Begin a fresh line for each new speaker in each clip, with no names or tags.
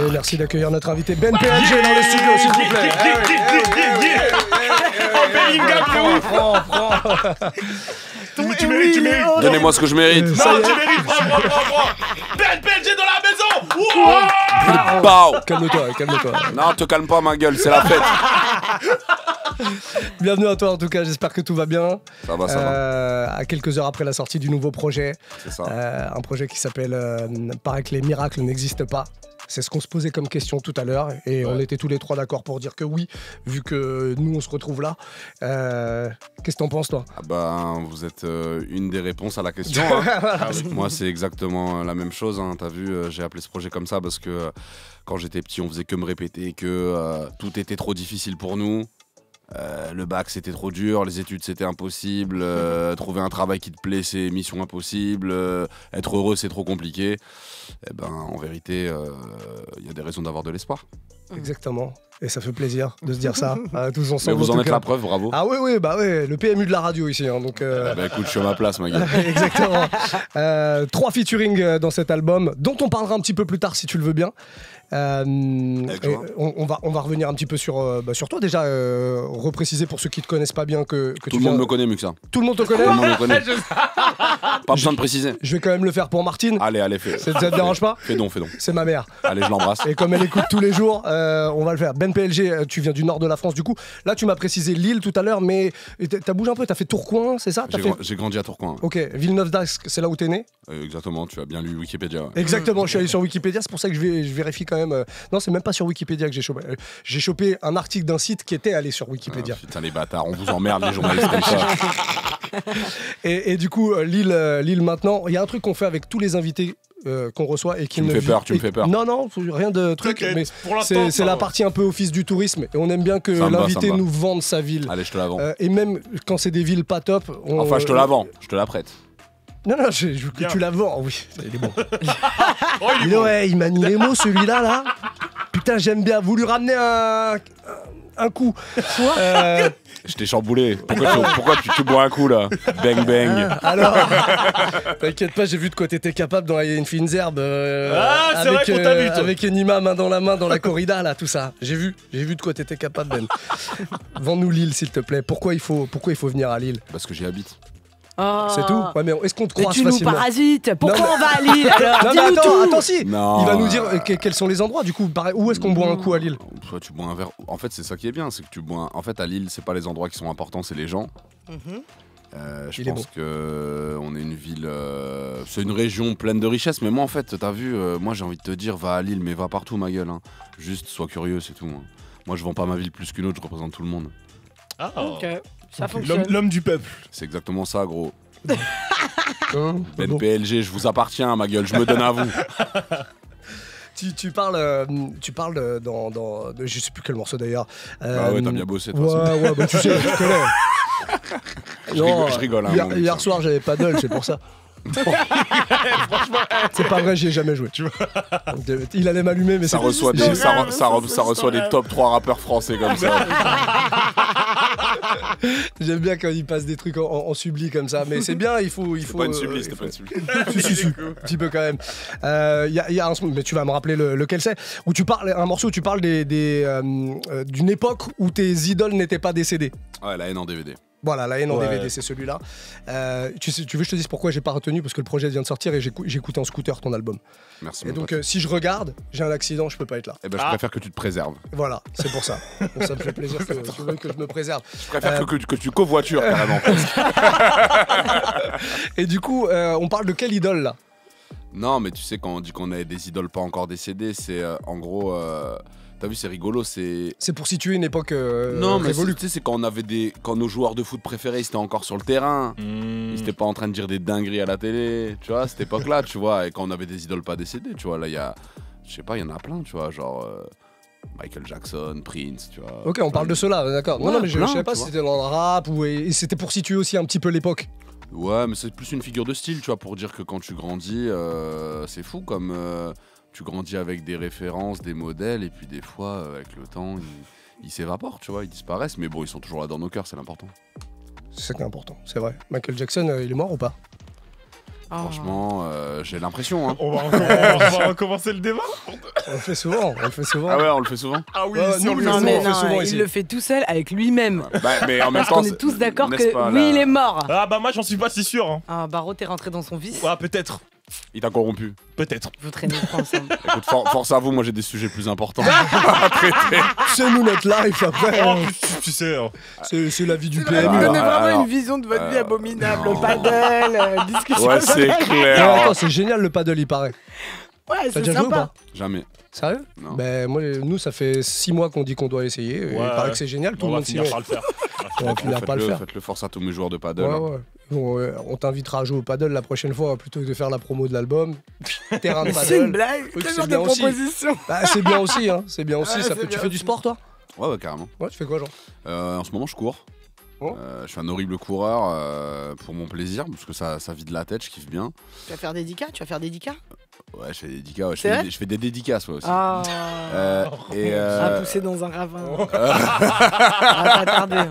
Et merci d'accueillir notre invité Ben PLG dans le studio, s'il vous plaît.
Tu mérites.
Donnez-moi ce que je mérite.
Non, tu mérites. Prends. Ben PLG dans la maison.
Bao.
Calme-toi.
Non, te calme pas, ma gueule, c'est la fête.
Bienvenue à toi en tout cas, j'espère que tout va bien.
Ça va.
À quelques heures après la sortie du nouveau projet.
C'est ça.
Un projet qui s'appelle Paraît que les miracles n'existent pas. C'est ce qu'on se posait comme question tout à l'heure et on était tous les trois d'accord pour dire que oui, vu que nous on se retrouve là. Qu'est-ce que t'en penses toi?
Vous êtes une des réponses à la question. Hein. Moi c'est exactement la même chose. Hein. T'as vu, j'ai appelé ce projet comme ça parce que quand j'étais petit on faisait que me répéter que tout était trop difficile pour nous. Le bac c'était trop dur, les études c'était impossible, trouver un travail qui te plaît c'est mission impossible, être heureux c'est trop compliqué. Et en vérité, il y a des raisons d'avoir de l'espoir.
Exactement, et ça fait plaisir de se dire ça, tous ensemble.
Mais vous en êtes la preuve, bravo.
Ah oui, le PMU de la radio ici. Hein, donc,
écoute, je suis à ma place, ma gueule.
Exactement. 3 featuring dans cet album, dont on parlera un petit peu plus tard si tu le veux bien. On va revenir un petit peu sur toi déjà, repréciser pour ceux qui te connaissent pas bien que
tout le monde me connaît mieux que ça.
Tout le monde te connaît.
Tout le monde me connaît. Pas besoin de préciser.
Je vais quand même le faire pour Martine.
Allez, fais.
Ça te dérange pas?
Fais donc.
C'est ma mère.
Allez, je l'embrasse.
Et comme elle écoute tous les jours, on va le faire. Ben PLG, tu viens du nord de la France du coup. Là, tu m'as précisé Lille tout à l'heure, mais t'as bougé un peu, t'as fait Tourcoing, c'est ça?
J'ai grandi à Tourcoing.
Ok, Villeneuve-d'Ascq, c'est là où t'es né?
Exactement, tu as bien lu Wikipédia. Ouais.
Exactement, je suis allé sur Wikipédia, c'est pour ça que je vérifie quand même. Non, c'est même pas sur Wikipédia que j'ai chopé. J'ai chopé un article d'un site qui était allé sur Wikipédia.
Putain, les bâtards, on vous emmerde, les journalistes comme ça.
Et du coup, Lille maintenant, il y a un truc qu'on fait avec tous les invités qu'on reçoit et qui
tu me fais peur.
Non, rien de truc, mais c'est la partie un peu office du tourisme et on aime bien que l'invité nous vende sa ville.
Allez, je te la vends.
Et même quand c'est des villes pas top.
Enfin, je te la vends, je te la prête.
Non, je veux que tu la vends, oui, il est bon. Il m'a mis les mots celui-là, là. Putain, j'aime bien, vous lui ramenez un coup.
Je t'ai chamboulé. Pourquoi tu bois un coup là? Bang bang.
Alors, t'inquiète pas, j'ai vu de quoi t'étais capable dans une fine herbe.
C'est vrai qu'on t'a vu, toi.
Avec Enima main dans la main dans la corrida là, tout ça. J'ai vu de quoi t'étais capable, Ben. Vends-nous Lille, s'il te plaît. Pourquoi il faut venir à Lille?
Parce que j'y habite.
Oh.
C'est tout? Ouais, mais est-ce qu'on te croise facilement?
Tu nous parasites. Pourquoi on va à Lille alors?
Non, mais attends, si.
Non.
Il va nous dire quels sont les endroits, du coup. Où est-ce qu'on boit un coup à Lille?
Soit tu bois un verre. En fait, c'est ça qui est bien, c'est que tu bois. En fait, à Lille, c'est pas les endroits qui sont importants, c'est les gens. Je pense que on est une ville, c'est une région pleine de richesses. Mais moi, en fait, t'as vu, moi, j'ai envie de te dire, va à Lille, mais va partout, ma gueule. Hein. Juste, sois curieux, c'est tout. Hein. Moi, je vends pas ma ville plus qu'une autre, je représente tout le monde.
Ah,
ok, ça fonctionne.
L'homme du peuple.
C'est exactement ça, gros.
Bon.
PLG, je vous appartiens, ma gueule, je me donne à vous.
Tu parles dans je sais plus quel morceau d'ailleurs.
Ah ouais, t'as bien bossé.
Ouais, bah tu sais, je connais.
Je rigole. Hein,
hier soir, j'avais pas d'ol, c'est pour ça. Franchement, c'est pas vrai, j'y ai jamais joué. Tu vois. Il allait m'allumer, mais
ça reçoit des top 3 rappeurs français comme ça.
J'aime bien quand il passe des trucs en subli comme ça, mais c'est bien, il faut.
C'était pas une subli, c'était pas une subli.
Si, un petit peu quand même. Y a un, mais tu vas me rappeler lequel c'est, où tu parles, un morceau où tu parles d'une époque où tes idoles n'étaient pas décédées.
Ouais, La haine en DVD.
Voilà, La haine en DVD, c'est celui-là. Tu veux que je te dise pourquoi j'ai pas retenu? Parce que le projet vient de sortir et j'écoute en scooter ton album.
Merci.
Et donc, si je regarde, j'ai un accident, je peux pas être là.
Eh ben, je préfère que tu te préserves.
Voilà, c'est pour ça. Donc, ça me fait plaisir que tu veux que je me préserve.
Je préfère que tu covoitures carrément.
Et du coup, on parle de quelle idole là?
Non, mais tu sais, quand on dit qu'on a des idoles pas encore décédées, c'est en gros. T'as vu, c'est rigolo, c'est
pour situer une époque
non, mais
révolue.
Tu sais, c'est quand on avait quand nos joueurs de foot préférés, ils étaient encore sur le terrain. Ils étaient pas en train de dire des dingueries à la télé, tu vois, à cette époque-là, tu vois. Et quand on avait des idoles pas décédées, tu vois, là, il y a, je sais pas, il y en a plein, tu vois, genre Michael Jackson, Prince, tu vois.
Ok, on parle de ceux-là, d'accord.
Ouais,
non, mais je sais pas
tu
si c'était dans le rap ou et c'était pour situer aussi un petit peu l'époque.
Ouais, mais c'est plus une figure de style, tu vois, pour dire que quand tu grandis, c'est fou comme tu grandis avec des références, des modèles, et puis des fois, avec le temps, ils s'évaporent, tu vois, ils disparaissent, mais bon, ils sont toujours là dans nos cœurs, c'est l'important.
C'est ça qui est important, c'est vrai. Michael Jackson, il est mort ou pas?
Franchement, j'ai l'impression. Hein.
On va recommencer le débat.
On le fait souvent,
Ah ouais, on le fait souvent.
Ah oui,
Ouais,
si on
nous,
le
Non,
fait
mais
souvent.
fait souvent
non,
ici.
il le fait tout seul avec lui-même.
Bah, mais en même
Parce
temps,
qu'on est tous d'accord
n'est-ce
que
pas,
oui,
là
il est mort.
Ah bah moi j'en suis pas si sûr. Hein.
Ah, Barreau, t'es rentré dans son vice.
Ouais, peut-être.
Il t'a corrompu.
Peut-être.
Vous traînez pas ensemble.
Écoute, force à vous, moi j'ai des sujets plus importants à traiter.
C'est nous notre life après.
Oh, tu sais. Hein.
C'est la vie du
Vous
PMU.
Alors,
donnez vraiment
alors,
une vision de votre vie abominable.
non.
Paddle, discussion.
Ouais, c'est
Mais
clair.
attends, c'est génial le paddle, il paraît.
Ouais,
T'as
c'est
déjà joué ou
sympa.
pas?
Jamais.
Sérieux?
Non.
Ben moi, nous, ça fait 6 mois qu'on dit qu'on doit essayer. Et il
Ouais.
paraît que c'est génial, tout
On
le
va
monde s'y
finir
met.
par le faire.
On va finir par le faire.
Faites-le, force à tous mes joueurs de paddle.
Ouais,
hein.
ouais. Bon, on t'invitera à jouer au paddle la prochaine fois plutôt que de faire la promo de l'album. Terrain de
C'est une
paddle.
blague.
Oui,
Quel
c'est
genre de
bien aussi.
proposition.
Bah, c'est bien aussi, hein. C'est bien aussi.
Ouais,
ça
c'est
fait... Tu
bien
fais du
aussi.
sport, toi?
Ouais, carrément.
Ouais, tu fais quoi, genre?
En ce moment, je cours.
Oh.
Je suis un horrible coureur pour mon plaisir, parce que ça vide la tête, je kiffe bien.
Tu vas faire des dicas?
Ouais, je fais des dédicas, ouais,
C'est vrai
je fais des dédicaces ouais, aussi.
Ah. À pousser dans un ravin. Ah, pas tarder.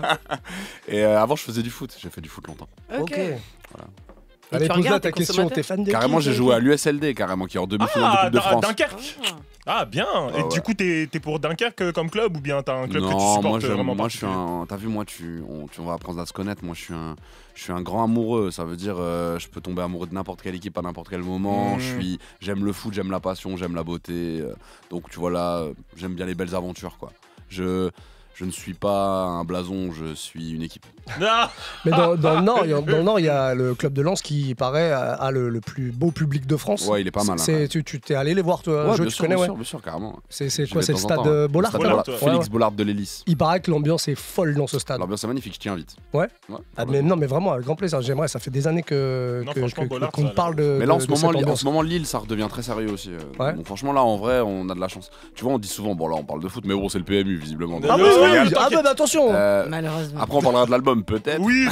Et avant, je faisais du foot. J'ai fait du foot longtemps.
Ok.
Allez,
Et tu
pose-là
regardes,
ta
t'es
question.
consommateur
T'es fan de
Carrément,
qui,
j'ai
toi
joué à l'USLD, carrément, qui est en demi-finale de
Ah,
Coupe de France.
Dunkerque. Ah bien. Et
ouais.
du coup, t'es pour Dunkerque comme club ou bien t'as un club que tu
Non,
supportes
moi,
vraiment
moi je suis un. T'as vu, moi, on va apprendre à se connaître. Moi, je suis un grand amoureux. Ça veut dire, je peux tomber amoureux de n'importe quelle équipe à n'importe quel moment. J'aime le foot, j'aime la passion, j'aime la beauté. Donc, tu vois là, j'aime bien les belles aventures, quoi. Je ne suis pas un blason, je suis une équipe.
Ah
Mais dans le Nord, il y a le club de Lens qui, il paraît, a le plus beau public de France.
Ouais, il est pas mal.
Tu t'es allé les voir, toi,
Ouais,
jeu
bien
que tu
sûr,
connais,
bien
ouais.
sûr, bien sûr, carrément.
C'est
J'y
quoi,
vais
c'est
de
le
temps en
stade
temps,
de
hein.
Bollard,
Stade
là
Bollard,
Ouais,
Félix
ouais.
Bollard de l'Hélice.
Il paraît que l'ambiance est folle dans ce stade.
L'ambiance est magnifique, je t'y invite.
Ouais.
Ouais.
Ah, mais non, mais vraiment, avec grand plaisir. J'aimerais, ça fait des années
Non, franchement, Bollard,
qu'on
ça
me
a
parle de.
Mais là, en
de
ce moment,
cette ambiance.
Lille, ça redevient très sérieux aussi.
Ouais.
Donc, franchement, là, en vrai, on a de la chance. Tu vois, on dit souvent, bon, là, on parle de foot, mais bon, c'est le PMU, visiblement.
Ah,
Donc,
oui, oui,
regarde.
oui.
Ah, bah attention!
Malheureusement.
Après, on parlera de l'album, peut-être.
Oui.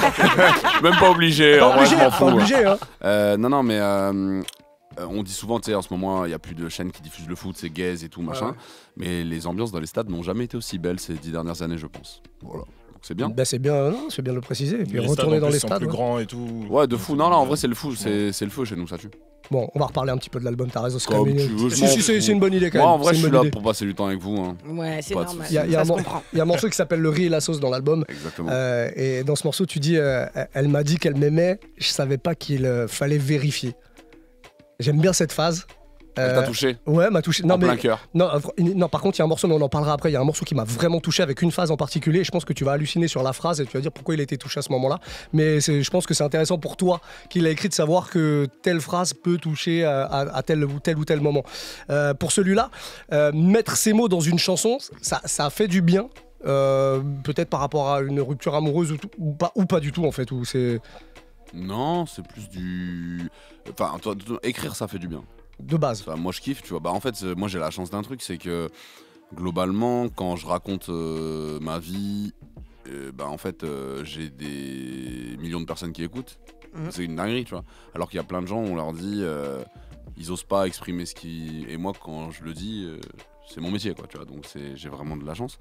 Même pas obligé.
Pas
En vrai, je
obligé,
m'en
pas
fous.
obligé, hein.
Non, mais on dit souvent, tu sais, en ce moment, il n'y a plus de chaînes qui diffusent le foot, c'est gaze et tout, machin.
ouais.
Mais les ambiances dans les stades n'ont jamais été aussi belles ces 10 dernières années, je pense. Voilà. Donc, c'est bien.
Bah, c'est bien, non, c'est bien de le préciser. Et puis
Les
retourner
stades, en
dans
plus,
les
sont
stades.
plus
ouais.
grands et tout.
Ouais, de fou. Non, là, en vrai, c'est le fou. C'est le feu chez nous, ça tue.
Bon, on va reparler un petit peu de l'album, t'as raison. C'est
Comme
quand même
tu veux, je m'en
Si,
fous.
c'est une bonne idée quand
Moi,
même.
en vrai,
c'est
je
une
suis
bonne
là
idée.
pour passer du temps avec vous. Hein.
Ouais, c'est
Pas de
normal.
soucis.
Il y a
Ça se
un
comprend.
il y a un morceau qui s'appelle Le riz et la sauce dans l'album.
Exactement.
Et dans ce morceau, tu dis elle m'a dit qu'elle m'aimait, je savais pas qu'il fallait vérifier. J'aime bien cette phase.
Elle t'a touché
Ouais, m'a touché. Non,
en
mais
plein cœur.
non, par contre, il y a un morceau, mais on en parlera après. Il y a un morceau qui m'a vraiment touché avec une phase en particulier. Et je pense que tu vas halluciner sur la phrase et tu vas dire pourquoi il a été touché à ce moment-là. Mais je pense que c'est intéressant pour toi qui l'a écrit de savoir que telle phrase peut toucher à tel ou tel moment. Pour celui-là, mettre ces mots dans une chanson, ça fait du bien. Peut-être par rapport à une rupture amoureuse ou pas du tout en fait. Ou c'est
Non, c'est plus du. Enfin, écrire, ça fait du bien.
de base.
Enfin, moi, je kiffe, tu vois. Bah, en fait, moi, j'ai la chance d'un truc, c'est que globalement, quand je raconte ma vie, bah, en fait, j'ai des millions de personnes qui écoutent. C'est une dinguerie, tu vois. Alors qu'il y a plein de gens, on leur dit, ils osent pas exprimer ce qui. Et moi, quand je le dis, c'est mon métier, quoi, tu vois. Donc, j'ai vraiment de la chance.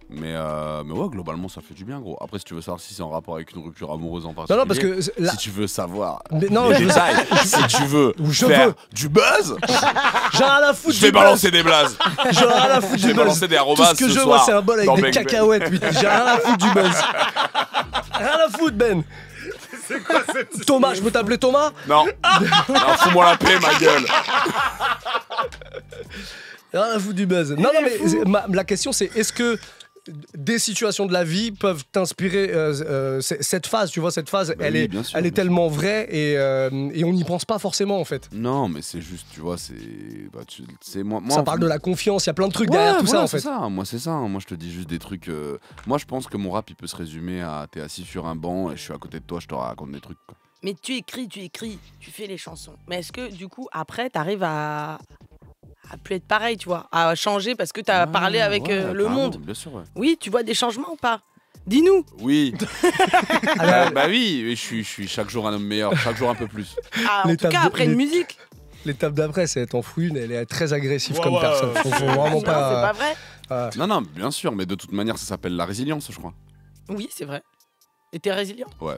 Mais ouais, globalement, ça fait du bien, gros. Après, si tu veux savoir si c'est en rapport avec une rupture amoureuse en particulier.
Non, parce que là,
Si tu veux savoir
mais non,
les détails, si tu veux faire du buzz,
j'ai rien à foutre
je vais
du
balancer des blazes.
buzz. J'ai rien à foutre
Je
du
vais
buzz.
balancer des
Tout
arrobas
ce que
ce
je vois,
soir
c'est un bol avec
dans
des
Bang Bang.
cacahuètes. Putain. J'ai rien à foutre du buzz. Rien à foutre, Ben.
C'est quoi cette.
Thomas, je peux t'appeler Thomas?
Non, non, fous-moi la paix, ma gueule.
Rien à foutre du buzz. Non, mais la question, c'est est-ce que des situations de la vie peuvent t'inspirer cette phase, tu vois, cette phase,
Bah
elle
oui,
est,
bien sûr,
elle est
bien
tellement vraie et on n'y pense pas forcément en fait.
Non, mais c'est juste, tu vois, c'est moi.
Ça parle de la confiance, il y a plein de trucs derrière tout ça en fait.
C'est ça, moi c'est ça. Moi je te dis juste des trucs. Moi je pense que mon rap il peut se résumer à t'es assis sur un banc et je suis à côté de toi, je te raconte des trucs. Quoi.
Mais tu écris, tu fais les chansons. Mais est-ce que du coup, après, t'arrives à plus être pareil, tu vois, à changer parce que t'as parlé avec
Ouais,
le
carrément,
monde?
Bien sûr, ouais.
Oui, tu vois des changements ou pas? Dis-nous.
Oui. Bah oui, je suis chaque jour un homme meilleur, chaque jour un peu plus.
Ah, en tout
L'étape
cas,
de-
après une musique.
L'étape d'après, c'est t'en fous une, elle est très agressive
Ouais,
comme
ouais,
personne.
ouais.
Faut vraiment
Non, c'est pas
pas.
vrai.
Non, bien sûr, mais de toute manière ça s'appelle la résilience, je crois.
Oui, c'est vrai. Et t'es résilient?
Ouais.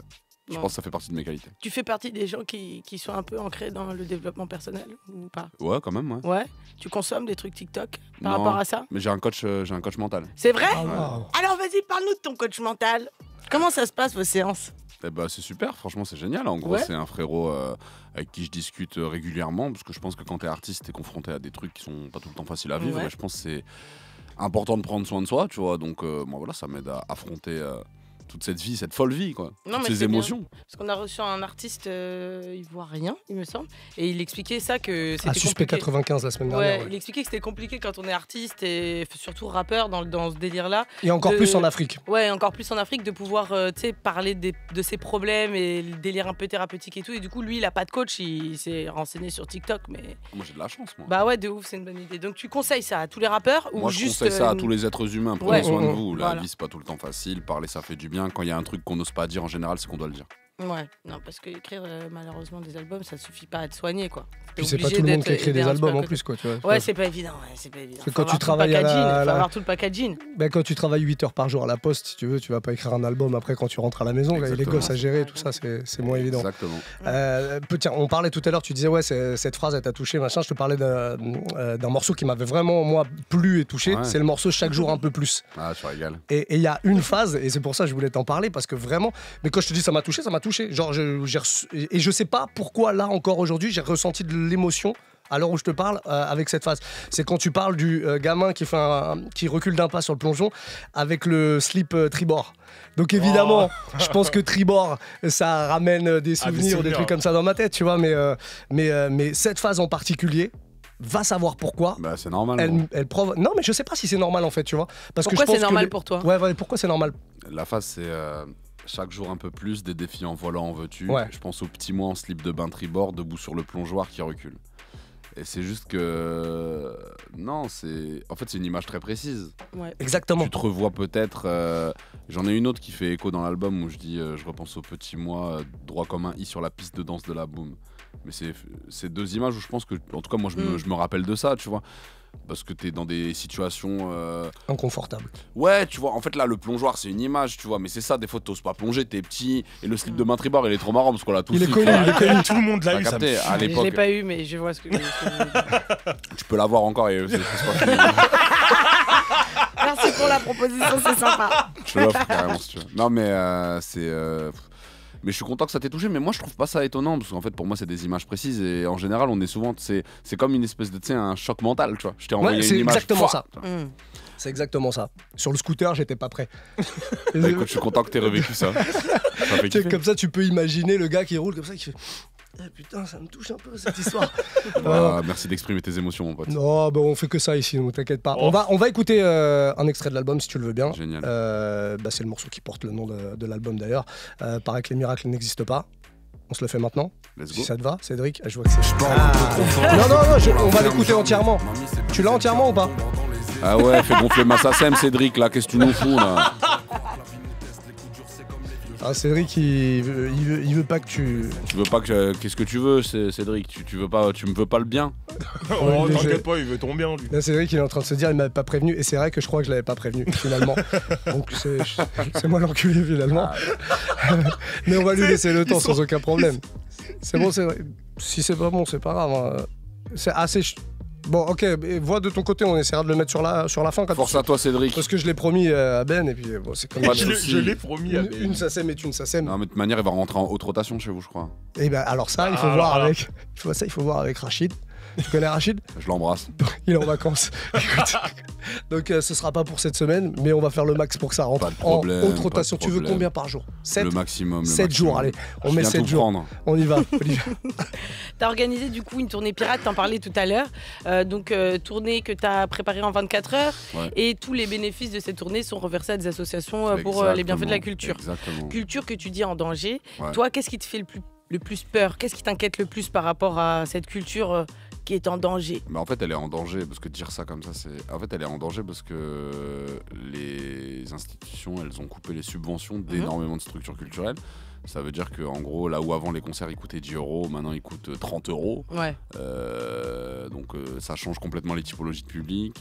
Je pense que ça fait partie de mes qualités.
Tu fais partie des gens qui sont un peu ancrés dans le développement personnel ou pas?
Ouais, quand même, ouais.
Ouais. Tu consommes des trucs TikTok par
Non,
rapport à ça?
Mais j'ai un coach mental.
C'est vrai?
Ah, wow.
Alors vas-y, parle-nous de ton coach mental. Comment ça se passe vos séances?
Eh ben, c'est super, franchement, c'est génial. En gros,
Ouais.
c'est un frérot avec qui je discute régulièrement, parce que je pense que quand t'es artiste, t'es confronté à des trucs qui sont pas tout le temps faciles à vivre.
Ouais.
Et je pense que c'est important de prendre soin de soi, tu vois. Donc, moi, voilà, ça m'aide à affronter toute cette vie, cette folle vie, quoi.
Non,
Toutes
mais
ces
c'est bien.
émotions.
Parce qu'on a reçu un artiste ivoirien, il me semble, et il expliquait ça que c'était
Ah, Suspect
compliqué.
95 la semaine
Ouais,
dernière. Ouais.
il expliquait que c'était compliqué quand on est artiste et surtout rappeur dans ce délire-là.
Et encore
de-
plus en Afrique.
Ouais, encore plus en Afrique, de pouvoir tu sais, parler de ses problèmes et le délire un peu thérapeutique et tout. Et du coup, lui, il a pas de coach, il s'est renseigné sur TikTok. Mais
Moi, j'ai de la chance, moi.
bah ouais, de ouf, c'est une bonne idée. Donc tu conseilles ça à tous les rappeurs ou
Moi, je
juste
conseille ça à tous les êtres humains. Prenez
ouais.
soin de vous. La
Voilà.
vie, c'est pas tout le temps facile. Parler, ça fait du bien. Quand il y a un truc qu'on n'ose pas dire, en général, c'est qu'on doit le dire.
Ouais, non, parce que écrire malheureusement des albums, ça suffit pas à te soigner, quoi. T'es
Puis c'est pas
obligé
tout le monde
d'être
qui écrit
aidé
des
un petit peu
albums
à
en
côté.
plus, quoi. Tu vois.
Ouais, c'est pas évident, c'est pas évident.
C'est
Faut
quand tu
avoir tout le
travailles à
packaging,
la-
faut avoir tout le packaging.
Ben, quand tu travailles 8 heures par jour à la poste, si tu veux, tu vas pas écrire un album après quand tu rentres à la maison. Là, les
Exactement.
gosses à gérer, tout ça, c'est moins évident.
Exactement.
Tiens, on parlait tout à l'heure, tu disais, ouais, cette phrase, elle t'a touché, machin. Je te parlais d'un morceau qui m'avait vraiment, moi, plu et touché.
Ouais.
C'est le morceau Chaque jour un peu plus.
Ah, tu régales.
Et il y a une phase, et c'est pour ça que je voulais t'en parler, parce que vraiment, mais quand je te dis ça m'a touché, ça m'a touché. Genre, et je sais pas pourquoi, là encore aujourd'hui, j'ai ressenti de l'émotion à l'heure où je te parle avec cette phase. C'est quand tu parles du gamin qui recule d'un pas sur le plongeon avec le slip tribord. Donc évidemment, je pense que tribord, ça ramène des souvenirs, des trucs comme ça dans ma tête, tu vois, mais cette phase en particulier, va savoir pourquoi.
Bah, c'est normal.
Elle provoque. Non, mais je sais pas si c'est normal en fait, tu vois. Parce
Pourquoi
que je pense
c'est normal
que
pour toi?
Ouais, pourquoi c'est normal?
La phase, c'est chaque jour un peu plus, des défis en volant en veux-tu.
Ouais.
Je pense au petit moi en slip de bain tribord, debout sur le plongeoir qui recule. Et c'est juste que. Non, c'est. En fait, c'est une image très précise.
Ouais.
Exactement.
Tu te revois peut-être. J'en ai une autre qui fait écho dans l'album où je dis je repense au petit moi, droit comme un i sur la piste de danse de la boum. Mais c'est deux images où je pense que. En tout cas, moi, je me rappelle de ça, tu vois. Parce que t'es dans des situations.
Inconfortable.
Ouais, tu vois, en fait là, le plongeoir, c'est une image, tu vois. Mais c'est ça, des fois, t'oses pas plonger, t'es petit. Et le slip de bain tribord, il est trop marrant parce qu'on l'a tous
Il est
eu,
connu,
frère.
il est connu.
Tout le monde l'a
T'as
eu, ça me
capté,
fume.
à
Je l'ai
l'époque.
pas eu, mais je vois ce que vous dites.
Tu peux l'avoir encore et c'est pas fini.
Merci pour la proposition, c'est sympa.
Je te l'offre carrément si tu veux. Non, mais c'est. Mais je suis content que ça t'ait touché, mais moi je trouve pas ça étonnant parce qu'en fait pour moi c'est des images précises et en général on est souvent. C'est comme une espèce de. Tu sais, un choc mental, tu vois. Je t'ai envoyé
c'est
une image.
exactement
Pouah.
ça. C'est exactement ça. Sur le scooter, j'étais pas prêt.
Bah, écoute, je suis content que t'aies revécu ça. Ça fait
Tu sais,
kiffer.
comme ça, tu peux imaginer le gars qui roule comme ça, qui fait eh, putain, ça me touche un peu cette histoire.
Bah, merci d'exprimer tes émotions, mon pote.
Non, bah, on fait que ça ici, ne t'inquiète pas. On va écouter un extrait de l'album si tu le veux bien.
Génial.
C'est le morceau qui porte le nom de l'album d'ailleurs. Paraît que les miracles n'existent pas. On se le fait maintenant.
Let's
Si
go.
ça te va, Cédric. Je vois que c'est. Non, on va l'écouter entièrement. Tu l'as entièrement ou pas?
Ah ouais, fais gonfler ma SACEM, Cédric, là, qu'est-ce que tu nous fous, là?
Ah, Cédric, il veut pas que tu.
Tu veux pas que. Qu'est-ce que tu veux, Cédric? Tu veux pas, tu me veux pas le bien?
Oh,
il est-
t'inquiète pas, il veut ton bien, lui.
Là, Cédric, il est en train de se dire, il m'avait pas prévenu. Et c'est vrai que je crois que je l'avais pas prévenu, finalement. Donc, c'est moi l'enculé, finalement. Mais on va lui laisser le temps sans aucun problème. C'est bon, c'est vrai. Si c'est pas bon, c'est pas grave. Hein. C'est assez. Bon, ok, et vois de ton côté, on essaiera de le mettre sur la fin. Quand
Force à toi, Cédric.
Parce que je l'ai promis à Ben, et puis bon, c'est comme
Pas de
Je
soucis.
l'ai promis à Ben.
une SACEM est une SACEM.
Non, mais de toute manière, il va rentrer en haute rotation chez vous, je crois.
Et ben alors ça, il faut
Ah,
voir
voilà.
avec. Il faut voir avec Rachid. Tu connais Rachid?
Je l'embrasse.
Il est en vacances. Écoute. Donc ce sera pas pour cette semaine, mais on va faire le max pour que ça rentre
Pas de problème,
en haute
pas
rotation.
de
Tu veux
problème.
combien par jour? 7
Le maximum.
7 jours, allez. On
Je
met
viens
7
tout
jours.
prendre.
On y va, Olivier.
T'as organisé du coup une tournée pirate, t'en parlais tout à l'heure. Tournée que t'as préparée en 24 heures.
Ouais.
Et tous les bénéfices de cette tournée sont reversés à des associations pour les bienfaits de la culture.
Exactement.
Culture que tu dis en danger.
Ouais.
Toi, qu'est-ce qui te fait le plus peur? Qu'est-ce qui t'inquiète le plus par rapport à cette culture qui est en danger?
Mais en fait, elle est en danger parce que dire ça comme ça, c'est. En fait, elle est en danger parce que les institutions, elles ont coupé les subventions d'énormément de structures culturelles. Ça veut dire qu'en gros, là où avant les concerts ils coûtaient 10 €, maintenant ils coûtent 30 €.
Ouais.
Donc ça change complètement les typologies de public.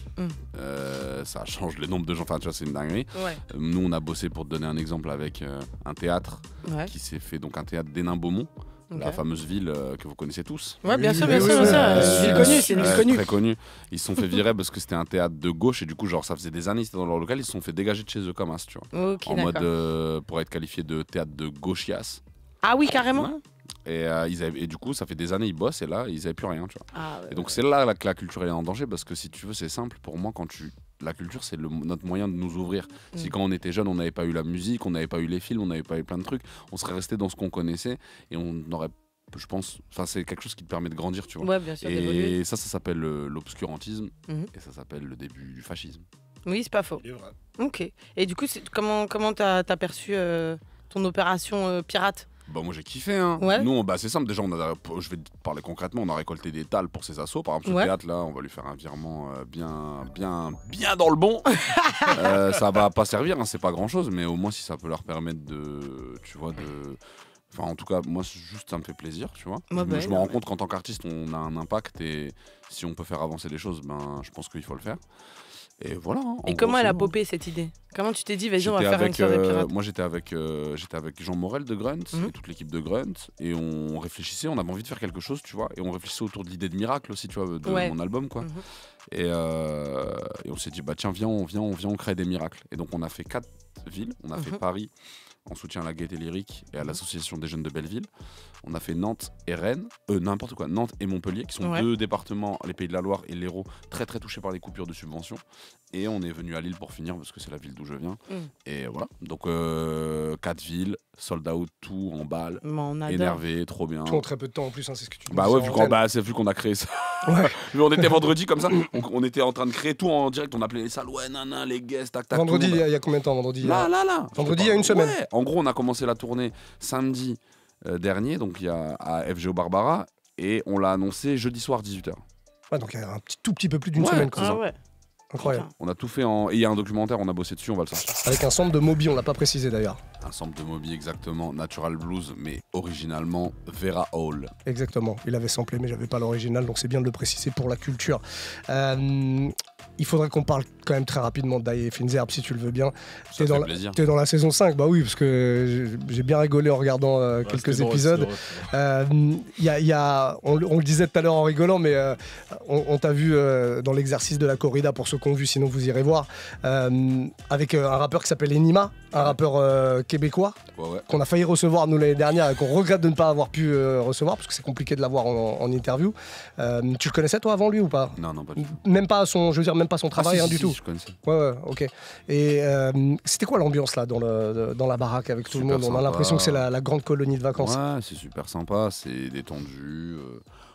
Ça change le nombre de gens. Enfin, tu vois, c'est une dinguerie.
Ouais.
Nous, on a bossé, pour te donner un exemple, avec un théâtre qui s'est fait, donc un théâtre d'Hénin-Beaumont. La fameuse ville que vous connaissez tous.
Ouais, bien sûr, bien sûr. Ville connue, c'est une ville connue.
Très connue. Ils se sont fait virer parce que c'était un théâtre de gauche et du coup, genre, ça faisait des années qu'ils étaient dans leur local, ils se sont fait dégager de chez eux comme as, tu vois.
Ok,
en mode pour être qualifié de théâtre de gauchias.
Ah oui, carrément.
Ouais. Et du coup, ça fait des années ils bossent et là, ils n'avaient plus rien, tu vois.
Ah, ouais,
et donc, c'est là que la culture est en danger parce que si tu veux, c'est simple. Pour moi, la culture, c'est notre moyen de nous ouvrir. Si quand on était jeune, on n'avait pas eu la musique, on n'avait pas eu les films, on n'avait pas eu plein de trucs, on serait resté dans ce qu'on connaissait et on aurait, je pense, enfin c'est quelque chose qui te permet de grandir, tu vois.
Ouais, bien sûr,
et ça s'appelle l'obscurantisme et ça s'appelle le début du fascisme.
Oui, c'est pas faux. Ok. Et du coup, comment t'as perçu ton opération pirate?
Bah moi j'ai kiffé hein.
Ouais.
Nous c'est simple, déjà je vais te parler concrètement, on a récolté des talles pour ces assos. Par exemple ce théâtre là, on va lui faire un virement bien dans le bon. Ça va pas servir, hein, c'est pas grand chose, mais au moins si ça peut leur permettre enfin en tout cas moi juste ça me fait plaisir, tu vois. Je me rends compte qu'en tant qu'artiste on a un impact et si on peut faire avancer les choses, je pense qu'il faut le faire. Et voilà.
Et comment elle a popé cette idée? Comment tu t'es dit, vas-y, on va faire une soirée pirate?
Moi, j'étais avec Jean Morel de Grunt et toute l'équipe de Grunt. Et on réfléchissait, on avait envie de faire quelque chose, tu vois. Et on réfléchissait autour de l'idée de Miracle aussi, tu vois, de mon album, quoi. Et on s'est dit, bah tiens, viens, on crée des miracles. Et donc, on a fait 4 villes. On a fait Paris, en soutien à la Gaîté Lyrique et à l'association des jeunes de Belleville. On a fait Nantes et Rennes, Nantes et Montpellier, qui sont 2 départements, les Pays de la Loire et l'Hérault, très très touchés par les coupures de subventions. Et on est venu à Lille pour finir, parce que c'est la ville d'où je viens. Et voilà, donc 4 villes, sold out, tout en balle, énervé, trop bien.
Tout en très peu de temps en plus, hein, c'est ce que tu dis.
Bah ouais, vu qu'on a créé ça. On était vendredi comme ça, on était en train de créer tout en direct, on appelait les salles, les guests, tac tac.
Vendredi, il y a combien de temps vendredi?
Là.
Vendredi, il y a une semaine.
Ouais. En gros, on a commencé la tournée samedi dernier, donc il y a à FGO Barbara, et on l'a annoncé jeudi soir 18h.
Ouais, donc il y a tout petit peu plus d'une semaine.
Ah ouais.
Incroyable.
On a tout fait et il y a un documentaire, on a bossé dessus, on va le sortir.
Avec un sample de Moby, on l'a pas précisé d'ailleurs.
Un sample de Moby, exactement, Natural Blues, mais originalement Vera Hall.
Exactement, il avait samplé, mais j'avais pas l'original, donc c'est bien de le préciser pour la culture. Il faudrait qu'on parle quand même très rapidement d'Aïe Finzerbe, si tu le veux bien.
Ça fait plaisir.
T'es dans la saison 5, bah oui, parce que j'ai bien rigolé en regardant quelques épisodes. On le disait tout à l'heure en rigolant, mais on t'a vu dans l'exercice de la corrida, pour ceux qui ont vu, sinon vous irez voir, avec un rappeur qui s'appelle Enima, un rappeur québécois, qu'on a failli recevoir nous l'année dernière et qu'on regrette de ne pas avoir pu recevoir, parce que c'est compliqué de l'avoir en interview. Tu le connaissais toi avant lui ou pas?
Non, pas du tout.
Même pas son travail,
si,
du tout.
Je connaissais.
Ouais, ok. Et c'était quoi l'ambiance là dans la baraque avec tout le monde? On a l'impression que c'est la grande colonie de vacances.
Ouais, c'est super sympa, c'est détendu.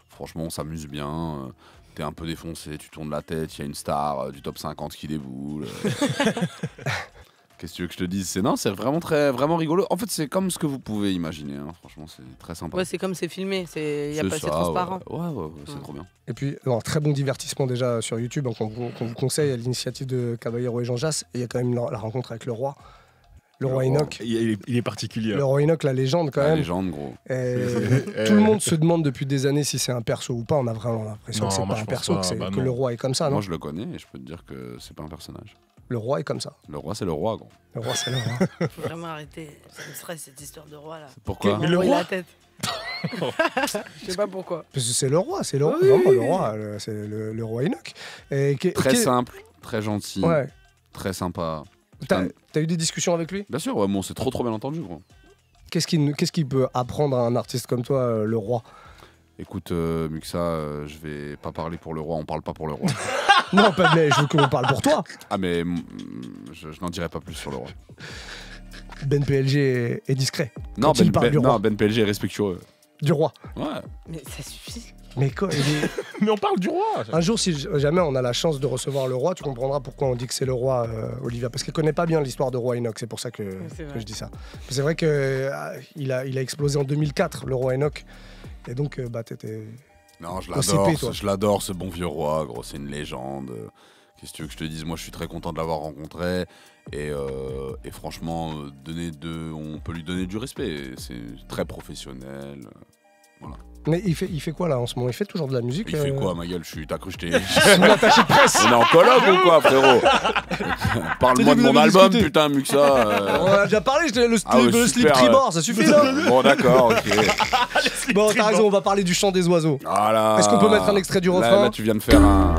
Franchement, on s'amuse bien. T'es un peu défoncé, tu tournes la tête, il y a une star du top 50 qui déboule. Qu'est-ce que tu veux que je te dise? C'est vraiment rigolo. En fait, c'est comme ce que vous pouvez imaginer. Hein. Franchement, c'est très sympa.
Ouais, c'est comme c'est filmé. C'est transparent.
Ouais, c'est trop bien.
Et puis, très bon divertissement déjà sur YouTube. Hein, qu'on vous conseille à l'initiative de Caballero et Jean Jass. Et il y a quand même la rencontre avec le roi. Le roi Enoch.
Il est particulier.
Le roi Enoch, la légende quand même.
La légende, gros.
Tout le monde se demande depuis des années si c'est un perso ou pas. On a vraiment l'impression que c'est pas un perso, que le roi est comme ça. Non,
moi, je le connais et je peux te dire que c'est pas un personnage.
Le roi est comme ça.
Le roi, c'est le roi, gros.
Le roi, c'est le roi.
Faut vraiment arrêter. Ça me stresse cette histoire de roi là.
Pourquoi?
Mais le roi la tête. Je sais pas pourquoi.
Parce que c'est le roi, c'est le roi.
Oui.
Vraiment, le roi, c'est le roi Enoch.
Très simple, très gentil, très sympa.
T'as eu des discussions avec lui?
Bien sûr, ouais, bon, c'est trop bien entendu, gros.
Qu'est-ce qu'il peut apprendre à un artiste comme toi, le roi?
Écoute, Muxa, je vais pas parler pour le roi, on parle pas pour le roi.
Non, pas mais je veux qu'on parle pour toi.
Ah, mais je n'en dirai pas plus sur le roi.
Ben PLG est discret.
Non, Ben PLG est respectueux.
Du roi.
Ouais.
Mais ça suffit.
Mais quoi
Mais on parle du roi.
Un jour, si jamais on a la chance de recevoir le roi, tu comprendras pourquoi on dit que c'est le roi, Olivia. Parce qu'elle connaît pas bien l'histoire de roi Enoch, c'est pour ça que je dis ça. C'est vrai qu'il a explosé en 2004, le roi Enoch. Et donc, t'étais...
Non, je l'adore, ce bon vieux roi, gros, c'est une légende. Qu'est-ce que tu veux que je te dise? Moi, je suis très content de l'avoir rencontré. Et franchement, on peut lui donner du respect. C'est très professionnel. Voilà.
Mais il fait quoi là en ce moment? Il fait toujours de la musique?
Il fait quoi, ma gueule? T'as cru que je t'ai.
Attaché de presse.
On est en collab ou quoi, frérot? Parle-moi de mon album, putain, mieux que ça.
On a déjà parlé, le
ouais,
slip
super,
tribord, ça suffit là.
Bon, d'accord, ok.
Bon, t'as raison, on va parler du chant des oiseaux.
Voilà.
Est-ce qu'on peut mettre un extrait du refrain?
Là, tu viens de faire un.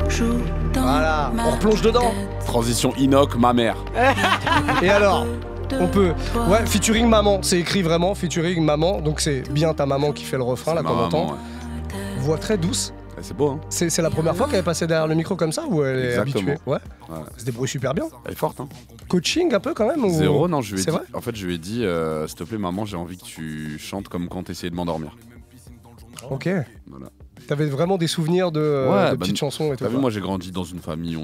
Voilà, on replonge dedans.
Transition Inoc, ma mère.
Et alors? On peut. Ouais, featuring maman, c'est écrit vraiment, featuring maman. Donc c'est bien ta maman qui fait le refrain, là,
C'est
qu'on
ma
entend.
maman, ouais.
Voix très douce.
C'est beau, hein?
C'est la première fois qu'elle est passée derrière le micro comme ça ou elle est
Exactement.
habituée? Ouais.
Ouais.
Elle se débrouille super bien.
Elle est forte, hein?
Coaching un peu quand même ou...
Zéro, non, je lui ai
C'est
dit.
vrai?
En fait, je lui ai dit, s'il te plaît, maman, j'ai envie que tu chantes comme quand t'essayais de m'endormir.
Ok.
Voilà.
T'avais vraiment des souvenirs de petites chansons et tout.
T'as vu,
quoi.
moi j'ai grandi dans une famille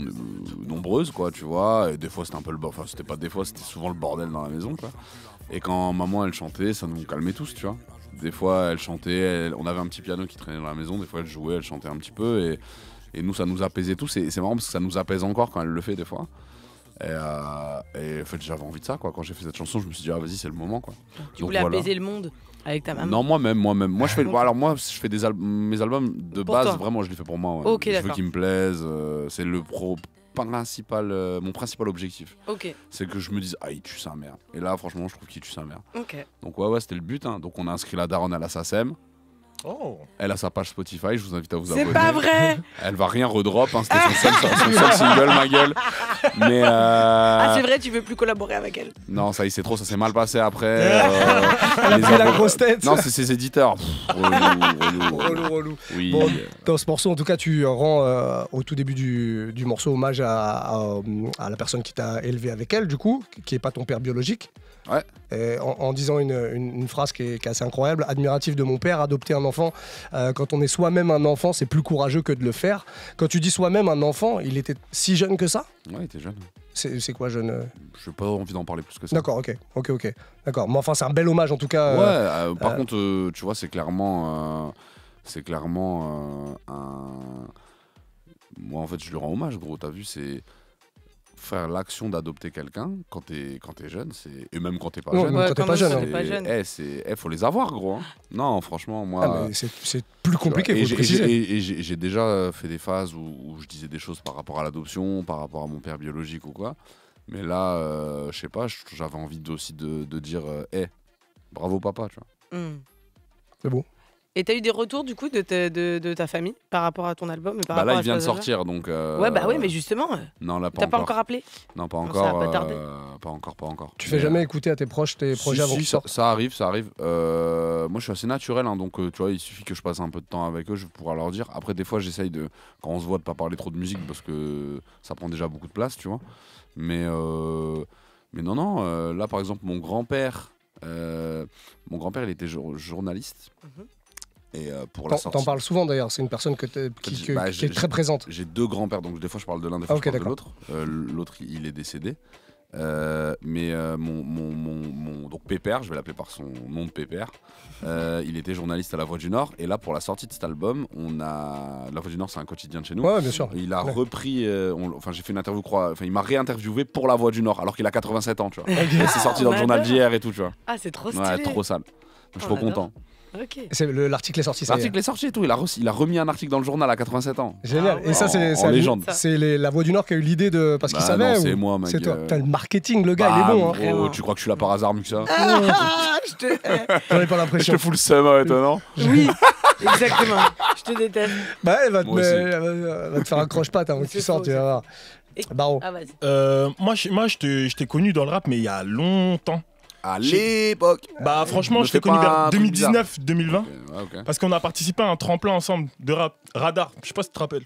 nombreuse, quoi, tu vois. Et des fois c'était un peu le bordel. Enfin, c'était pas des fois, c'était souvent le bordel dans la maison, quoi. Et quand maman elle chantait, ça nous calmait tous, tu vois. Des fois elle chantait, on avait un petit piano qui traînait dans la maison. Des fois elle jouait, elle chantait un petit peu. Et nous ça nous apaisait tous. Et c'est marrant parce que ça nous apaise encore quand elle le fait des fois. Et en fait j'avais envie de ça, quoi. Quand j'ai fait cette chanson, je me suis dit, ah vas-y, c'est le moment, quoi.
Tu voulais apaiser le monde avec ta maman?
Non, moi-même. Moi, je fais. Alors, moi, je fais mes albums de
Pour
base,
toi.
vraiment, je les fais pour moi. Ouais.
Ok,
je veux
d'accord.
qu'ils me plaisent. C'est le mon principal objectif.
Ok,
C'est que je me dise, ah, il tue sa mère. Et là, franchement, je trouve qu'il tue sa mère.
ok.
Donc, ouais, c'était le but. Hein. Donc, on a inscrit la daronne à la SACEM.
Oh.
Elle a sa page Spotify, je vous invite à vous
C'est
abonner.
pas vrai.
Elle va rien redrop, hein. C'était son seul single, ma gueule. Mais
Ah, c'est vrai, tu veux plus collaborer avec elle?
non, ça y est, c'est trop, ça s'est mal passé après.
Elle a pris la grosse tête.
Non, c'est ses éditeurs. Pff, relou. Oui.
Bon, dans ce morceau, en tout cas, tu rends au tout début du morceau hommage à la personne qui t'a élevé avec elle, du coup, qui n'est pas ton père biologique.
Ouais.
Et en disant une phrase qui est assez incroyable, admiratif de mon père, adopter un enfant. Quand on est soi-même un enfant, c'est plus courageux que de le faire. Quand tu dis soi-même un enfant, il était si jeune que ça?
Ouais, il était jeune.
C'est quoi jeune?
Je n'ai pas envie d'en parler plus que ça.
D'accord, ok. D'accord, mais enfin, c'est un bel hommage en tout cas.
Ouais, par contre, tu vois, c'est clairement un. Moi, en fait, je lui rends hommage, gros. T'as vu, c'est faire l'action d'adopter quelqu'un quand t'es jeune, et même quand t'es pas jeune.
Quand t'es pas jeune.
Faut les avoir, gros. Hein. Non, franchement, moi.
Ah, mais c'est plus compliqué,
et
faut le préciser.
j'ai déjà fait des phases où je disais des choses par rapport à l'adoption, par rapport à mon père biologique ou quoi. Mais là, je sais pas, j'avais envie aussi de dire, bravo papa, tu vois.
C'est beau.
Et t'as eu des retours du coup de ta famille par rapport à ton album et par
Bah
rapport
là,
à
il vient de
ce passage-là?
sortir, donc.
Ouais, bah oui, mais justement,
Non, là,
t'as pas encore appelé?
Non, pas
Non,
encore.
ça va pas tarder.
Pas encore.
Tu fais jamais écouter à tes proches tes projets avant qu'ils sortent?
Ça arrive. Moi, je suis assez naturel, hein, donc tu vois, il suffit que je passe un peu de temps avec eux, je vais pouvoir leur dire. Après, des fois, j'essaye quand on se voit, de pas parler trop de musique parce que ça prend déjà beaucoup de place, tu vois. Mais non. Là, par exemple, mon grand-père, il était journaliste. Et pour la sortie.
T'en parles souvent d'ailleurs, c'est une personne qui est très présente.
J'ai deux grands-pères, donc des fois je parle de l'un, des fois je parle de l'autre. L'autre, il est décédé. Mais mon donc Pépère, je vais l'appeler par son nom de Pépère, il était journaliste à La Voix du Nord. Et là, pour la sortie de cet album, La Voix du Nord, c'est un quotidien de chez nous.
Ouais, bien sûr.
Il a repris, j'ai fait une interview, il m'a réinterviewé pour La Voix du Nord, alors qu'il a 87 ans, tu vois. Et c'est sorti dans le journal d'hier et tout, tu vois.
Ah, c'est trop stylé.
Ouais, trop sale. Donc, je suis trop content.
Ok.
L'article est sorti.
L'article est sorti et tout. Il a remis un article dans le journal à 87 ans.
Génial. Et ça, c'est
en légende.
C'est La Voix du Nord qui a eu l'idée de. Parce qu'il savait.
Non, c'est moi, mec.
C'est toi. Putain, le marketing, le gars, il est bon. Hein.
Gros, tu crois que je suis là par hasard, mieux que ça?
J'en ai pas l'impression.
Je te fous le seum avec toi, non?
Oui, exactement. Je te déteste.
Bah, elle va te faire un croche-patte avant que tu sortes, tu vas voir. Baron.
Ah, vas-y.
Moi, je t'ai connu dans le rap, mais il y a longtemps.
À l'époque.
Bah franchement, je t'ai connu vers 2019-2020. Okay. Parce qu'on a participé à un tremplin ensemble de rap, Radar. Je sais pas si tu te rappelles.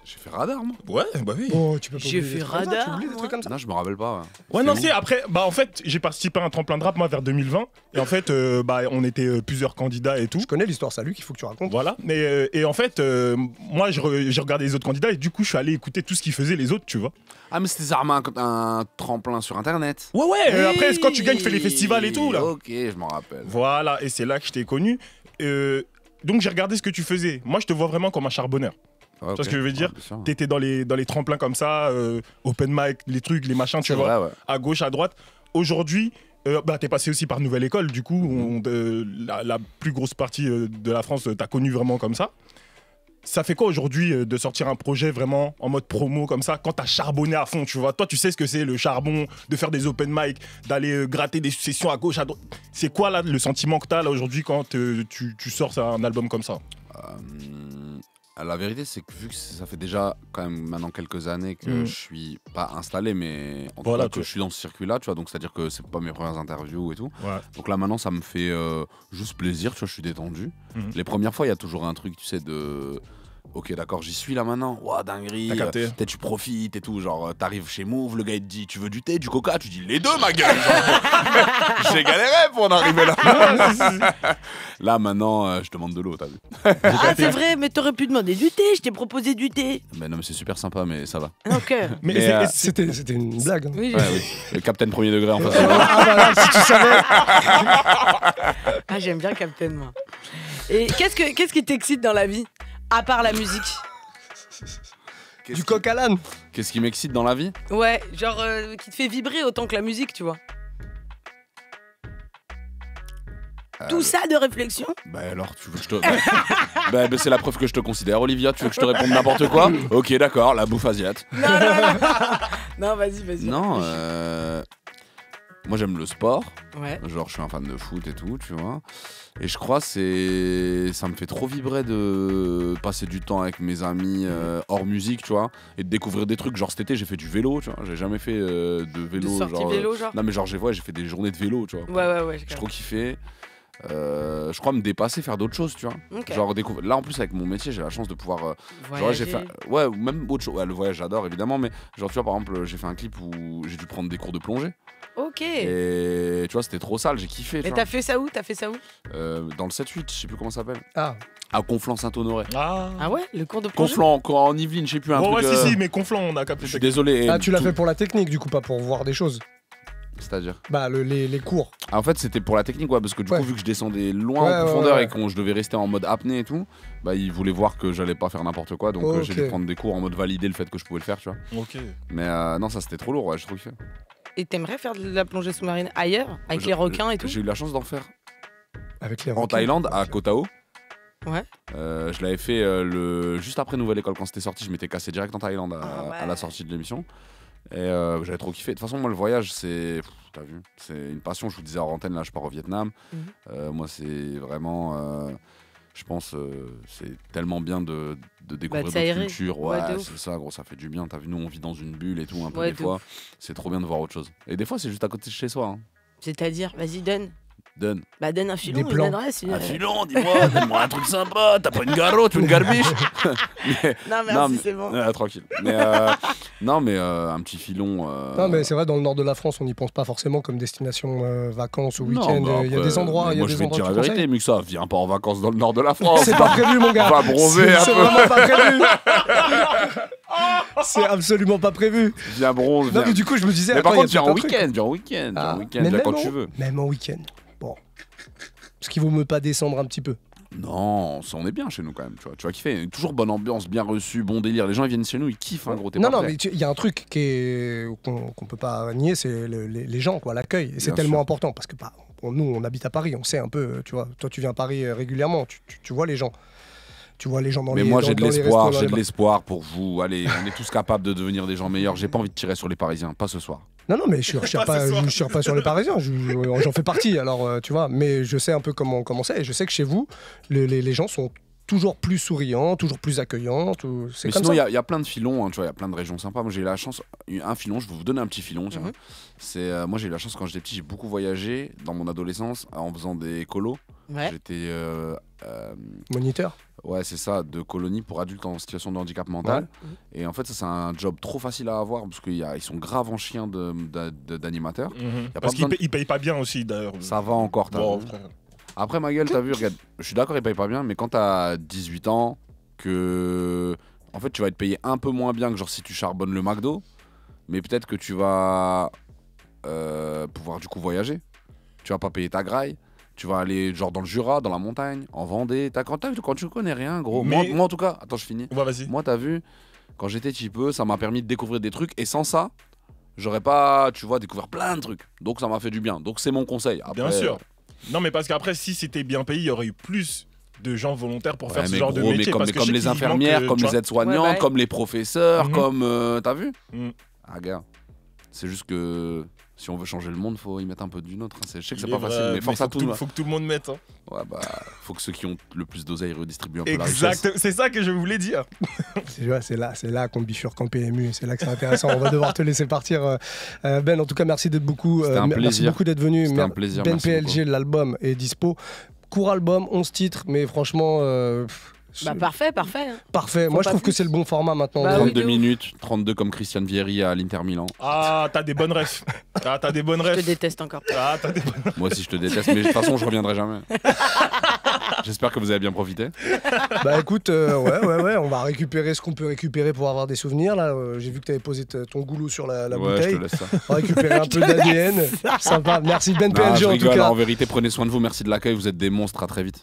J'ai fait Radar, moi.
Ouais, bah oui.
Oh, tu peux pas
J'ai fait Radar.
Tu oublies des trucs comme ça?
Non, je me rappelle pas.
Ouais, non, c'est après. Bah en fait, j'ai participé à un tremplin de rap, moi, vers 2020. Et en fait, on était plusieurs candidats et tout.
Je connais l'histoire, salut, qu'il faut que tu racontes.
Voilà. Et en fait, moi, j'ai regardé les autres candidats et du coup, je suis allé écouter tout ce qu'ils faisaient les autres, tu vois.
Ah, mais c'était un tremplin sur Internet.
Ouais. Après, quand tu gagnes, tu fais les festivals et tout, là.
Ok, je m'en rappelle.
Voilà, et c'est là que je t'ai connu. Donc, j'ai regardé ce que tu faisais. Moi, je te vois vraiment comme un charbonneur. Tu vois ce que je veux dire? T'étais dans les tremplins comme ça, open mic, les trucs, les machins, tu vois, vrai, à gauche, à droite. Aujourd'hui, t'es passé aussi par Nouvelle École, du coup, la plus grosse partie de la France t'as connu vraiment comme ça. Ça fait quoi aujourd'hui de sortir un projet vraiment en mode promo comme ça, quand t'as charbonné à fond, tu vois? Toi, tu sais ce que c'est le charbon, de faire des open mic, d'aller gratter des sessions à gauche, à droite. C'est quoi là le sentiment que t'as là aujourd'hui quand tu sors un album comme ça?
La vérité, c'est que vu que ça fait déjà quand même maintenant quelques années que je suis pas installé, mais en tout cas que je suis dans ce circuit-là, tu vois, donc c'est-à-dire que c'est pas mes premières interviews et tout. Ouais. Donc là maintenant, ça me fait juste plaisir, tu vois, je suis détendu. Les premières fois, il y a toujours un truc, tu sais, de... Ok, d'accord, j'y suis là maintenant. Ouah, dinguerie. Peut-être tu profites et tout. Genre, t'arrives chez Move, le gars il te dit: tu veux du thé, du coca? Tu dis les deux, ma gueule. J'ai galéré pour en arriver là. Là, maintenant, je demande de l'eau, t'as vu?
Ah, c'est vrai, mais t'aurais pu demander du thé. Je t'ai proposé du thé.
Mais non, mais c'est super sympa, mais ça va.
Ok.
Mais c'était une blague.
Oui,
ouais, oui. Le Captain premier degré en face.
Ah, voilà, si tu savais.
Ah, j'aime bien Captain, moi. Et qu'est-ce qui t'excite dans la vie? À part la musique.
Du coq à l'âne.
Qu'est-ce qui m'excite dans la vie?
Ouais, genre qui te fait vibrer autant que la musique, tu vois. Tout ça de réflexion?
Bah alors, tu veux que je te... bah, c'est la preuve que je te considère, Olivia. Tu veux que je te réponde n'importe quoi? Ok, d'accord, la bouffe asiate.
Non. Non, vas-y.
Non, moi j'aime le sport.
Ouais.
Genre, je suis un fan de foot et tout, tu vois. Et je crois que ça me fait trop vibrer de passer du temps avec mes amis hors musique, tu vois, et de découvrir des trucs. Genre cet été, j'ai fait du vélo, tu vois. J'ai jamais fait de vélo.
De sortie vélo, genre.
Non, mais genre j'ai fait des journées de vélo, tu vois.
Ouais.
J'ai trop kiffé. Je crois me dépasser, faire d'autres choses, tu vois.
Okay.
Genre là en plus avec mon métier, j'ai la chance de pouvoir
voyager.
Genre, ouais, ou même autre chose. Ouais, le voyage j'adore évidemment, mais genre tu vois par exemple, j'ai fait un clip où j'ai dû prendre des cours de plongée.
Ok.
Et tu vois, c'était trop sale, j'ai kiffé.
Et t'as fait ça où?
Dans le 7-8, je sais plus comment ça s'appelle.
Ah.
À Conflans-Saint-Honoré.
Ah ouais, le cours de plongée.
Conflans, en Yvelines, je sais plus un truc.
Ouais, si, mais Conflans, on a capté.
Je suis désolé.
Ah, tu l'as fait pour la technique, du coup, pas pour voir des choses.
C'est-à-dire?
Bah, les cours.
En fait, c'était pour la technique, ouais, parce que du coup, vu que je descendais loin en profondeur et que je devais rester en mode apnée et tout, bah, ils voulaient voir que j'allais pas faire n'importe quoi, donc j'ai dû prendre des cours en mode valider le fait que je pouvais le faire, tu vois.
Ok.
Mais non, ça c'était trop lourd, ouais, j'ai trop kiffé.
Et t'aimerais faire de la plongée sous-marine ailleurs, avec les requins et tout?
J'ai eu la chance d'en faire.
Avec les
en
requins.
Thaïlande, à Koh Tao.
Ouais.
Je l'avais fait juste après Nouvelle École, quand c'était sorti, je m'étais cassé direct en Thaïlande à la sortie de l'émission. Et j'avais trop kiffé. De toute façon, moi, le voyage, c'est. T'as vu? C'est une passion. Je vous disais en antenne, là, je pars au Vietnam. Moi, c'est vraiment. Je pense c'est tellement bien de découvrir d'autres cultures. Ouais, c'est ça, gros, ça fait du bien. T'as vu, nous, on vit dans une bulle et tout, un peu des fois. C'est trop bien de voir autre chose. Et des fois, c'est juste à côté de chez soi. Hein.
C'est-à-dire, vas-y, donne.
Bah
donne un filon, une adresse.
Un filon, dis-moi, donne-moi un truc sympa. T'as pas une garotte ou une garbiche?
Non, merci, c'est bon.
Tranquille. Mais non, mais un petit filon.
Non, mais c'est vrai, dans le nord de la France, on n'y pense pas forcément comme destination vacances ou week-end. Il y a des endroits.
Moi, je vais te dire la vérité, mais que ça, viens pas en vacances dans le nord de la France.
C'est pas prévu, mon gars.
Va bronzer un peu.
C'est vraiment pas prévu. C'est absolument pas prévu.
Viens bronzer.
Non, mais du coup, je me disais.
Mais par contre, viens en week-end, viens quand tu veux.
Même en week-end. Bon. Parce qu'il vaut mieux pas descendre un petit peu.
Non, on est bien chez nous quand même, tu vois kiffer. Toujours bonne ambiance, bien reçu, bon délire. Les gens ils viennent chez nous, ils kiffent, hein, gros.
Non, mais il y a un truc qu'on peut pas nier, c'est les gens, quoi, l'accueil. Et c'est tellement important parce que nous, on habite à Paris, on sait un peu, tu vois. Toi, tu viens à Paris régulièrement, tu vois les gens. Tu vois les gens dans les
restos. Mais moi, j'ai de l'espoir pour vous. Allez, on est tous capables de devenir des gens meilleurs. J'ai pas envie de tirer sur les Parisiens, pas ce soir.
Non, mais je tire pas sur les Parisiens, j'en fais partie, alors tu vois, mais je sais un peu comment c'est, et je sais que chez vous, les gens sont toujours plus souriants, toujours plus accueillants, c'est comme
sinon,
ça.
Il y a plein de filons, hein, tu vois, il y a plein de régions sympas. Moi, j'ai eu la chance, un filon, je vais vous donner un petit filon, tiens. Moi, j'ai eu la chance, quand j'étais petit, j'ai beaucoup voyagé dans mon adolescence en faisant des colos.
Ouais.
J'étais
moniteur.
Ouais, c'est ça, de colonie pour adultes en situation de handicap mental. Ouais. Et en fait, ça, c'est un job trop facile à avoir parce qu'ils sont grave en chien d'animateurs.
Parce qu'ils payent pas bien aussi, d'ailleurs.
Ça va encore, t'as vu. Après, ma gueule, t'as vu, regarde, je suis d'accord, ils payent pas bien, mais quand t'as 18 ans, en fait, tu vas être payé un peu moins bien que genre si tu charbonnes le McDo, mais peut-être que tu vas pouvoir du coup voyager. Tu vas pas payer ta graille. Tu vas aller genre dans le Jura, dans la montagne, en Vendée. Quand tu connais rien, gros.
Mais-
Moi, en tout cas, attends, je finis.
Ouais, vas-y.
Moi, t'as vu, quand j'étais petit peu, ça m'a permis de découvrir des trucs. Et sans ça, j'aurais pas, tu vois, découvert plein de trucs. Donc ça m'a fait du bien. Donc c'est mon conseil. Après,
Bien sûr. Non, mais parce qu'après, si c'était bien payé, il y aurait eu plus de gens volontaires pour faire
ouais,
ce
mais
genre de
gros,
métier.
mais
parce que
comme
je sais
les
qu'il
infirmières,
manque,
comme
tu
les
vois.
aides-soignants,
Ouais, bah,
comme les professeurs,
Mhm.
comme... T'as vu
Mhm.
Ah, gars. C'est juste que si on veut changer le monde, faut y mettre un peu du nôtre. Je sais que c'est
Il
pas
est vrai,
facile, mais force à tout le monde.
faut que tout le monde mette. Hein.
Ouais, bah, faut que ceux qui ont le plus d'oseille redistribuent un peu la richesse.
Exact, c'est ça que je voulais dire.
C'est là qu'on bifurque en PMU et c'est là que c'est intéressant. On va devoir te laisser partir. Ben, en tout cas, merci d'être beaucoup.
C'était un
Merci
plaisir.
beaucoup d'être venu.
C'était un plaisir,
Ben
merci
PLG, l'album est dispo. Court album, 11 titres, mais franchement.
Bah, parfait, parfait. hein.
Parfait.
Faut
Moi, je
pas
trouve que
plus.
c'est le bon format maintenant.
Bah oui,
32
de ouf.
minutes, 32 comme Christian Vieri à l'Inter Milan.
Ah, t'as des bonnes refs. Ah, t'as des bonnes
Je te
refs.
déteste encore.
Ah, t'as des bonnes.
Moi aussi, je te déteste, mais de toute façon, je reviendrai jamais. J'espère que vous avez bien profité.
Bah écoute, ouais, on va récupérer ce qu'on peut récupérer pour avoir des souvenirs. Là, j'ai vu que tu avais posé ton goulot sur la
Ouais,
bouteille.
je te laisse ça.
On va récupérer un peu d'ADN. Sympa. Merci Ben
Non,
PLG
je
en tout
rigole,
cas.
en vérité, prenez soin de vous. Merci de l'accueil. Vous êtes des monstres. À très vite.